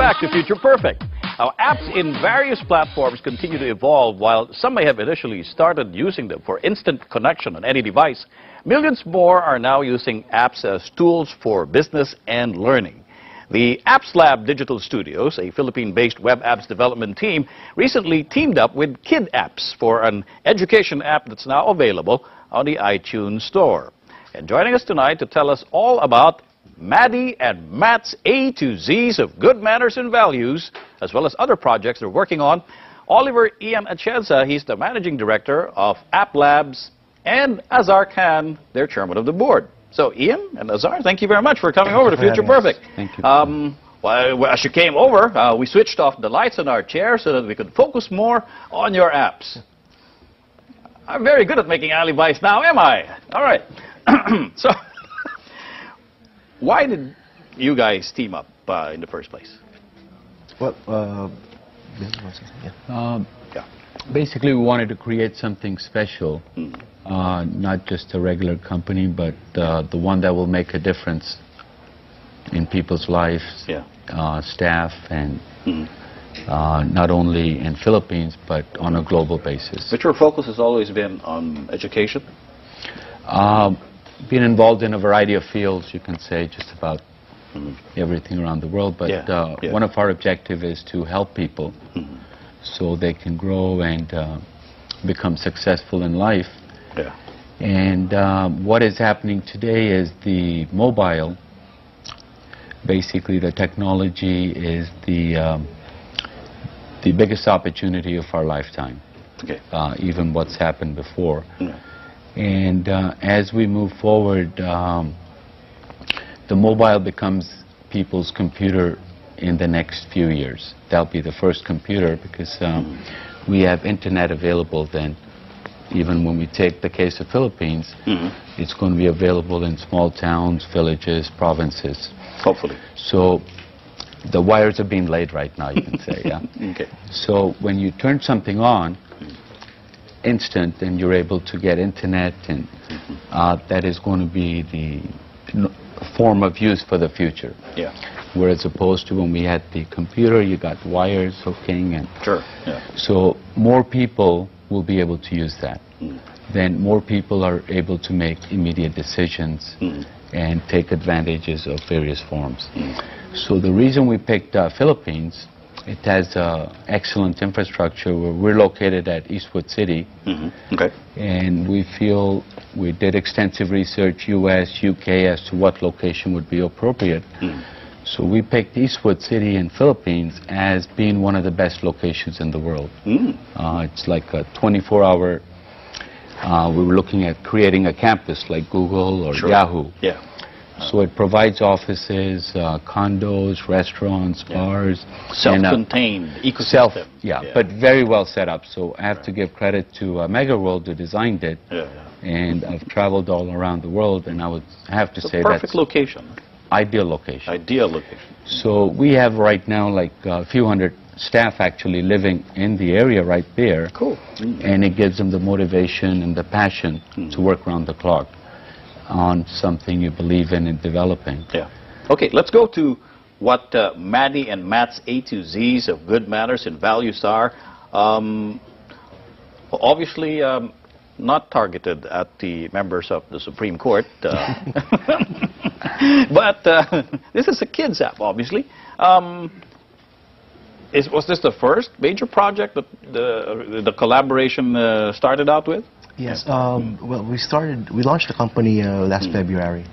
back to Future Perfect. Now, apps in various platforms continue to evolve. While some may have initially started using them for instant connection on any device, millions more are now using apps as tools for business and learning. The AppLabs Digital Studios, a Philippine-based web apps development team, recently teamed up with Kid Apps for an education app that's now available on the iTunes Store. And joining us tonight to tell us all about Maddie and Matt's A to Z's of good manners and values, as well as other projects they're working on, Oliver Ian Atienza, he's the managing director of AppLabs, and Azhar Khan, their chairman of the board. So, Ian and Azhar, thank you very much for coming over to Future Perfect. Thank you. Well, as you came over, we switched off the lights on our chair so that we could focus more on your apps. I'm very good at making alibis now, am I? All right. So, why did you guys team up in the first place? Well, basically we wanted to create something special, not just a regular company, but the one that will make a difference in people's lives, staff, and not only in Philippines, but on a global basis. But your focus has always been on education? Been involved in a variety of fields, you can say, just about everything around the world. But one of our objectives is to help people so they can grow and become successful in life. And what is happening today is the mobile, basically the technology is the biggest opportunity of our lifetime, even what's happened before. And as we move forward, the mobile becomes people's computer in the next few years. That'll be the first computer because we have internet available then. Even when we take the case of Philippines, it's going to be available in small towns, villages, provinces. Hopefully. So the wires are being laid right now, you can say. So when you turn something on, instant, and you're able to get internet, and that is going to be the form of use for the future. Whereas opposed to when we had the computer, you got wires hooking, and so more people will be able to use that. Then more people are able to make immediate decisions and take advantages of various forms. So the reason we picked Philippines, it has excellent infrastructure. We're located at Eastwood City, and we feel we did extensive research, U.S., U.K., as to what location would be appropriate. So we picked Eastwood City in Philippines as being one of the best locations in the world. It's like a 24-hour. We were looking at creating a campus like Google or Yahoo. So it provides offices, condos, restaurants, bars. Self-contained ecosystem. But very well set up. So I have to give credit to Mega World who designed it. And I've traveled all around the world, and I would have to say that's perfect location. Ideal location. Ideal location. So we have right now like a few hundred staff actually living in the area right there. And it gives them the motivation and the passion to work around the clock on something you believe in and developing. Okay, let's go to what Maddie and Matt's A to Z's of good manners and values are. Obviously, not targeted at the members of the Supreme Court, but this is a kids app, obviously. Was this the first major project that the collaboration started out with? Yes. Well, we launched the company last February.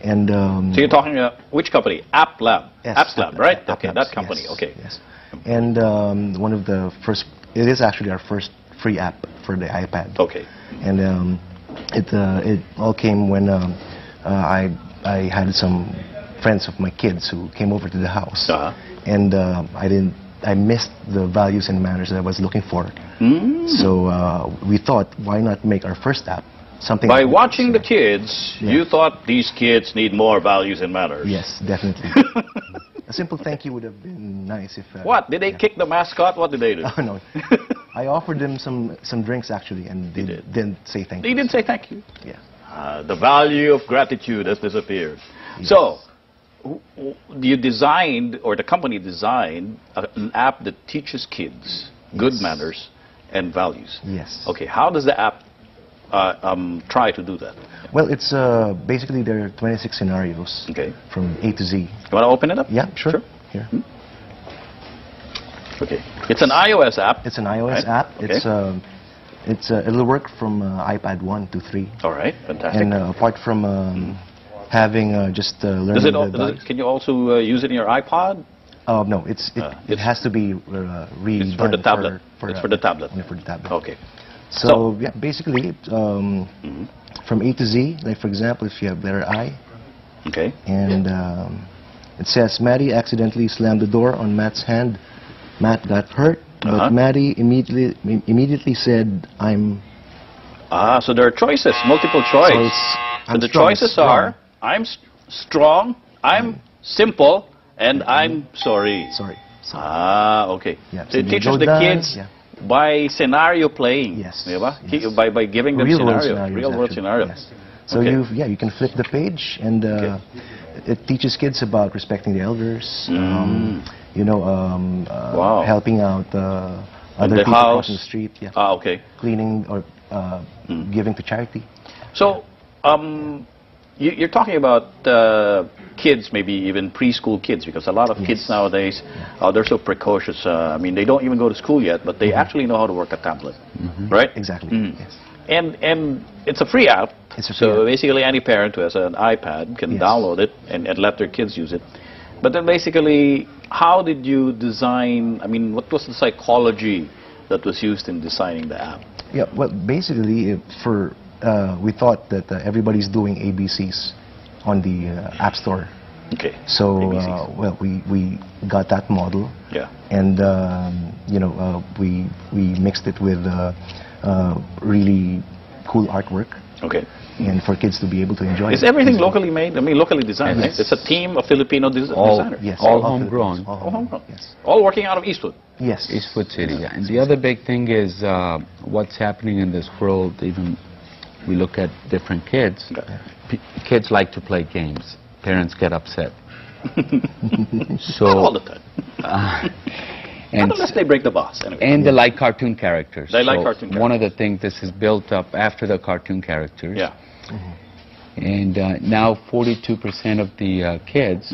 And so you're talking which company? AppLabs. Yes, AppLabs, right? AppLabs, Okay, that company. Yes. And one of the first, it is actually our first free app for the iPad. And it all came when I had some friends of my kids who came over to the house, and I missed the values and manners that I was looking for. So we thought, why not make our first app something? By watching the kids, you thought these kids need more values and manners. Yes, definitely. A simple thank you would have been nice if. What did they kick the mascot? What did they do? Oh no, I offered them some drinks actually, and they didn't say thank you. They didn't say thank you. Yeah. The value of gratitude has disappeared. So, you designed, or the company designed, an app that teaches kids good manners and values. Yes. Okay, how does the app try to do that? Well, it's basically there are 26 scenarios. Okay. From A to Z. You want to open it up? Yeah, sure. Here. Okay. It's an iOS app. It's an iOS app. Okay. It'll work from iPad 1 to 3. All right, fantastic. And apart from having just learning can you also use it in your iPod? No, it has to be redone. It's for the tablet. It's for the tablet. For the tablet. Okay. So yeah, basically, from A to Z, like for example, if you have letter I, okay, and it says Maddie accidentally slammed the door on Matt's hand. Matt got hurt, but Maddie immediately said, "I'm." So there are choices, multiple choice. So the choices are: I'm strong, I'm simple, and I'm sorry. Sorry. Okay. Yeah, so it teaches the kids by scenario playing. Yes. Yes. By giving them real world scenarios. Yes. So you can flip the page, and it teaches kids about respecting the elders. Helping out other people crossing the street. Yeah. Okay. Cleaning or giving to charity. So, you're talking about kids, maybe even preschool kids, because a lot of kids nowadays, they're so precocious. I mean, they don't even go to school yet, but they actually know how to work a tablet, right? Exactly. Yes. And it's a free app. So basically, any parent who has an iPad can download it and let their kids use it. But then basically, how did you design, I mean, what was the psychology that was used in designing the app? Yeah, well, basically, we thought that everybody's doing ABCs on the App Store. Okay. So, well, we got that model. Yeah. And, we mixed it with really cool artwork. Okay. And for kids to be able to enjoy it. Is everything locally made? I mean, locally designed, right? It's a team of Filipino designers. Yes. All homegrown. All homegrown. Yes. All working out of Eastwood. Yes. Eastwood City, yeah. And the other big thing is what's happening in this world, even we look at different kids. Kids like to play games. Parents get upset. So not all the time. And unless they break the boss. Anyway. And they like cartoon characters. They like cartoon characters. One of the things, this is built up after the cartoon characters. Yeah. And now 42% of the kids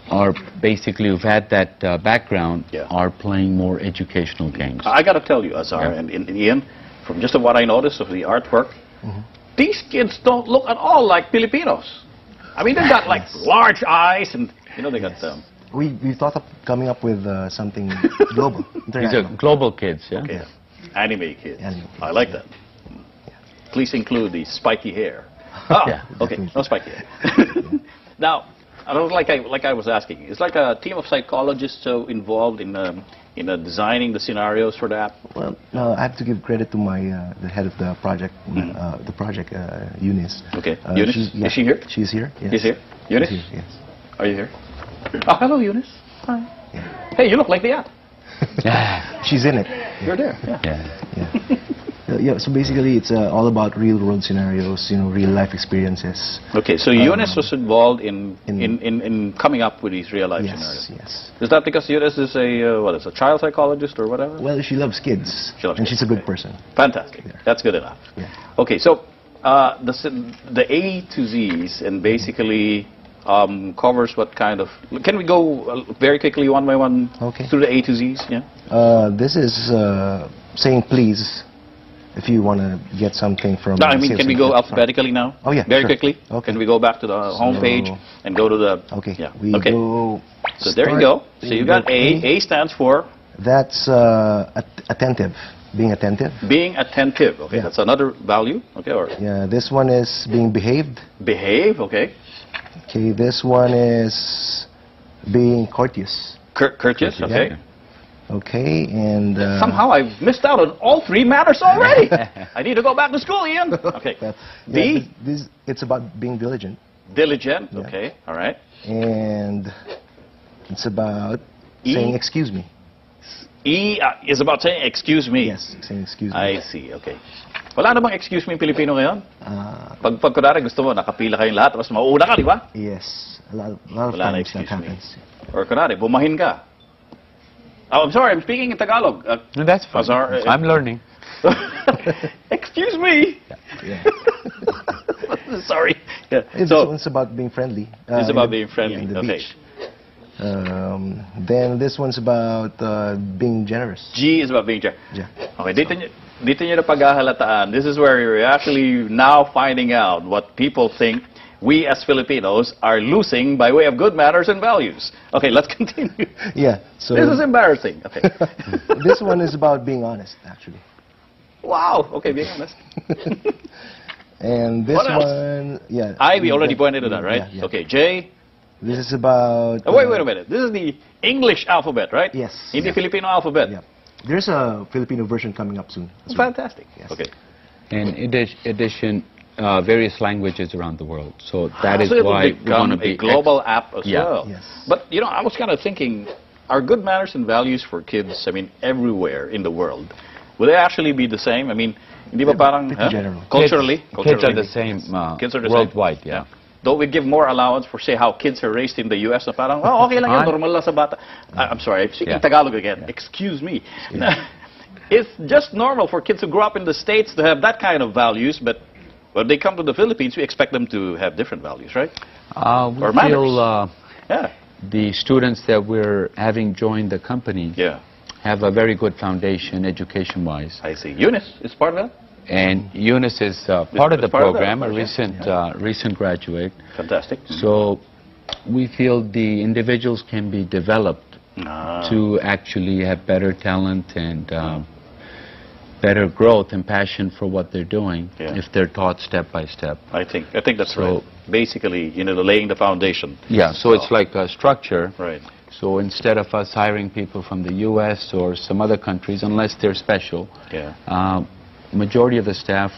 are basically, who've had that background, are playing more educational games. I got to tell you, Azhar and Ian, from just what I noticed of the artwork, these kids don't look at all like Filipinos. I mean, they've got like large eyes, and they got them. We thought of coming up with something global. These are global kids, yeah? Okay. Anime kids. I like that. Please include the spiky hair. Okay, no spiky hair. Now, I don't like I was asking. It's like a team of psychologists involved in designing the scenarios for the app. Well, I have to give credit to the head of the project, Eunice. Okay, Eunice. Is she here? She's here. Yes. She's here. Eunice. She's here, yes. Are you here? Oh, hello, Eunice. Hi. Yeah. Hey, you look like the app. She's in it. You're there. So basically, it's all about real-world scenarios, real-life experiences. Okay, so Eunice was involved in coming up with these real-life scenarios. Yes. Mm. Is that because Eunice is a child psychologist or whatever? Well, she loves kids, she's a good person. Fantastic. That's good enough. Yeah. Okay, so the A to Z's and basically covers what kind of... Can we go very quickly one by one through the A to Z's? Yeah. This is saying please. If you want to get something from... No, I mean, can we go alphabetically now? Oh, yeah. Very quickly? Okay. Can we go back to the home page and go to the... Okay. Yeah. We go... So there you go. So you got A. A stands for... That's attentive. Being attentive. Being attentive. Okay, that's another value. Okay, or... Yeah, this one is being behaved. Behave, okay. Okay, this one is being courteous. Courteous, okay. Yeah. Okay, and... somehow I've missed out on all three matters already. I need to go back to school, Ian. Okay. B? It's about being diligent. Diligent, okay, all right. And it's about saying excuse me. E is about saying excuse me. Yes, saying excuse me. I see, okay. Wala namang excuse me Pilipino ngayon? Pag kunwari gusto mo, nakapila kayong lahat, tapos mauuna ka, di ba? Yes. A lot of Wala na times that excuse me. happens. Or kunwari, bumahin ka. Oh, I'm sorry, I'm speaking in Tagalog. No, that's fine. Azhar, I'm learning. Excuse me. Yeah. Sorry. Yeah. This one's about being friendly. It's about being friendly. In the Okay. beach. Then this one's about being generous. G is about being generous. Yeah. Okay, dito nyo na paghahalataan. This is where you're actually now finding out what people think we as Filipinos are losing by way of good manners and values. Okay, let's continue. Yeah. So This is embarrassing. Okay. this one is about being honest, actually. Wow. Okay, being honest. And this What else? one, yeah. We already pointed to that, right? Yeah, yeah. Okay, J. This is about. Oh, wait a minute. This is the English alphabet, right? Yes. In the Yeah. Filipino alphabet. Yeah. There's a Filipino version coming up soon. Fantastic. Yes. Okay. In addition, various languages around the world. So that is So it will why we want become to a be global app as Yeah. well. Yes. But, you know, I was kind of thinking, are good manners and values for kids, I mean, everywhere in the world, will they actually be the same? I mean, hindi ba parang, Pretty general. Culturally? Kids are the same Kids are the same. worldwide, yeah. Don't we give more allowance for, say, how kids are raised in the U.S. na parang, oh, okay lang yan, normal lang sa bata. I'm sorry, I'm speaking Yeah. Tagalog again. Excuse me. It's just normal for kids who grow up in the States to have that kind of values, but when they come to the Philippines, we expect them to have different values, right? We Or feel Yeah. the students that we're having joined the company Yeah. have a very good foundation education-wise. I see. Eunice is part of that? And Eunice is part of the It's part of that, program, a okay. recent graduate. Fantastic. So we feel the individuals can be developed to actually have better talent and better growth and passion for what they're doing if they're taught step by step. I think that's So- right. Basically, you know, laying the foundation. Yeah, so it's like a structure. Right. So instead of us hiring people from the U.S. or some other countries, unless they're special, Yeah. majority of the staff,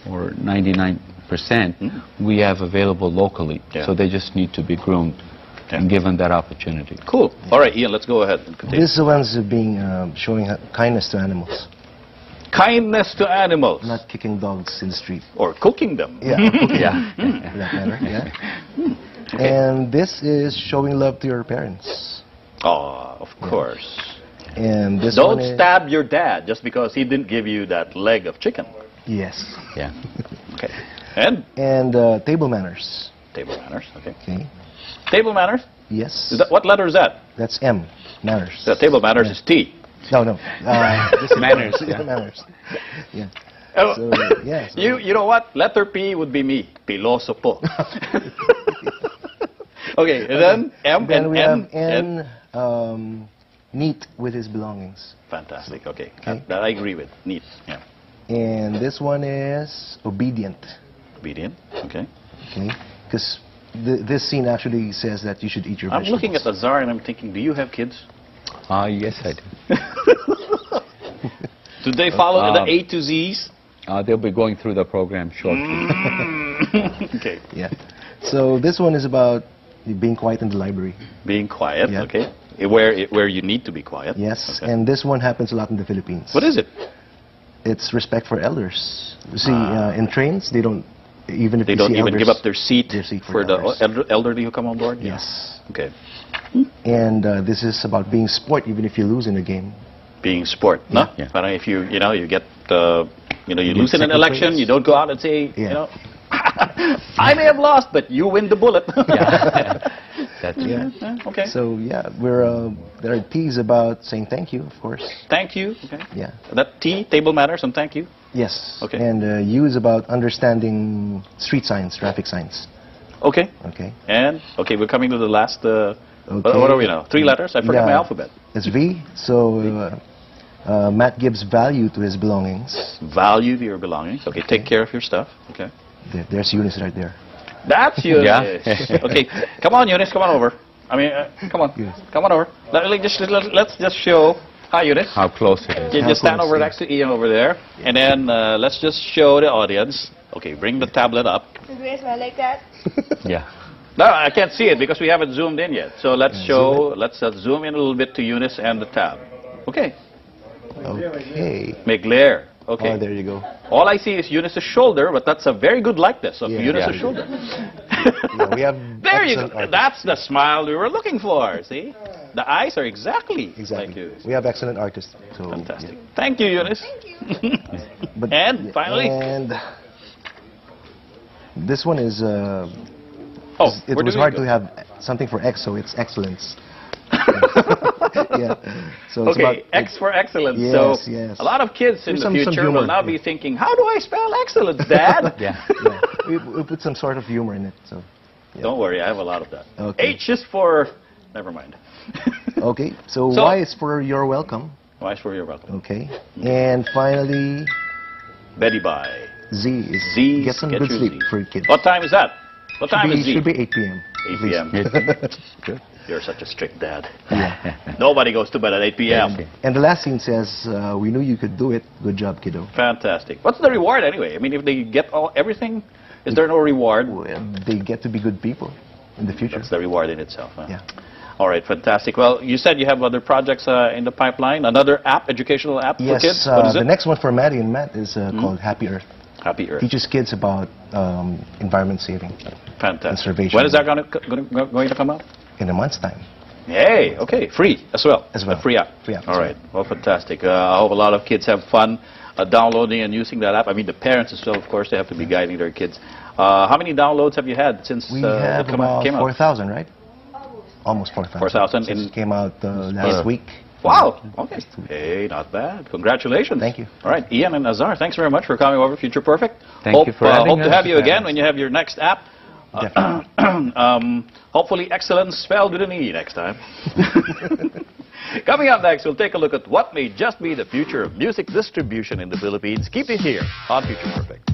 or 99%, we have available locally. Yeah. So they just need to be groomed and given that opportunity. Cool. All right, Ian, let's go ahead and continue. This one's being showing kindness to animals, Kindness to animals. not kicking dogs in the street. Or cooking them. Yeah. Yeah. For that matter. Yeah. And this is showing love to your parents. Oh, of course. And this Don't one is, stab your dad just because he didn't give you that leg of chicken. Yes. Yeah. Okay. And And table manners. table manners. Okay. Okay. Table manners. Yes. Is that, what letter is that? That's M. Manners. The table manners is T. No. This is Manners, yeah. Manners. Yeah. Oh, So, yeah. So you know what? Letter P would be me. Piloso po. Okay, and then M then and we N. have N. Neat with his belongings. Fantastic. Okay. Okay. That I agree with. Neat. Yeah. And this one is obedient. Obedient. Okay. Okay. Because this scene actually says that you should eat your I'm vegetables. looking at Azhar and I'm thinking, do you have kids? Yes, I do. Do they follow the A to Z's? They'll be going through the program shortly. Okay. Yeah. So this one is about being quiet in the library. Being quiet. Yeah. Okay. Where you need to be quiet. Yes. Okay. And this one happens a lot in the Philippines. What is it? It's respect for elders. You see, in trains, they don't even if They you don't see even elders, give up their seat for the elders. elderly who come on board? Yes. Okay. And this is about being sport even if you lose in a game. Being sport, no? Yeah. Parang if you get, you lose in an second election, place. you don't go out and say, Yeah. I may have lost, but you win the bullet. That's Yeah. Okay. So yeah, there are T's about saying thank you, of course. Thank you. Okay. Yeah. That T, table manners, and thank you. Yes. Okay. And U is about understanding street signs, traffic signs. Okay. Okay. And, okay, we're coming to the last, what are we now? 3 letters? I forgot my Yeah. alphabet. It's V. So Matt gives value to his belongings. Value to your belongings. Okay, take care of your stuff. Okay. There's Eunice right there. That's Eunice. Yeah. Okay, come on, Eunice, come on over. I mean, come on. Yes. Come on over. Let's just show. Hi, Eunice. how close it is. You How just stand close, over yes. next to Ian over there. And then let's just show the audience. Okay, bring the tablet up. Does it smell like that? Yeah. No, I can't see it because we haven't zoomed in yet. So let's let's zoom in a little bit to Eunice and the tab. Okay. Okay. May glare. Okay. Oh, there you go. All I see is Eunice's shoulder, but that's a very good likeness of Eunice's shoulder. Yeah, we have there you go. artists. That's the smile we were looking for. See, the eyes are exactly like you. We have excellent artists. So, Fantastic. yeah. Thank you, Eunice. But, And finally, and this one is. oh, it was hard to have something for X, so it's excellence. Yeah. So it's okay, X for excellence. Yes, so yes. a lot of kids in the future will now be thinking, how do I spell excellence, Dad? Yeah. We put some sort of humor in it. So. Yeah. Don't worry, I have a lot of that. Okay. H is for... Never mind. Okay, so Y is for you're welcome. Y is for you're welcome. Okay. And finally... Betty Bye. Z is Z, get some good sleep for your kids. What time is that? What time is Z? Should be 8 p.m. 8 p.m. Good. You're such a strict dad. Yeah. Nobody goes to bed at 8 p.m. And the last scene says, we knew you could do it. Good job, kiddo. Fantastic. What's the reward anyway? I mean, if they get everything, is there no reward? Well, they get to be good people in the future. That's the reward in itself. Huh? Yeah. All right, fantastic. Well, you said you have other projects in the pipeline. Another app, educational app for kids? What is it? The next one for Maddie and Matt is called Happy Earth. Happy Earth. Teaches kids about environment saving. Fantastic. Conservation. When is that going to come out? In a month's time. Hey, okay, free as well. A free app. Free app. All right, well, fantastic. I hope a lot of kids have fun downloading and using that app. I mean, the parents as well, of course, they have to be guiding their kids. How many downloads have you had since we have it about came out? 4,000, right? Almost 4,000. 4,000. It came out last week. Wow. Okay. Hey, not bad. Congratulations. Thank you. All right, Ian and Azhar, thanks very much for coming over. Future Perfect. Thank you for having Hope us. to have you again when you have your next app. Hopefully excellence spelled with an E next time. Coming up next, we'll take a look at what may just be the future of music distribution in the Philippines. Keep it here on Future Perfect.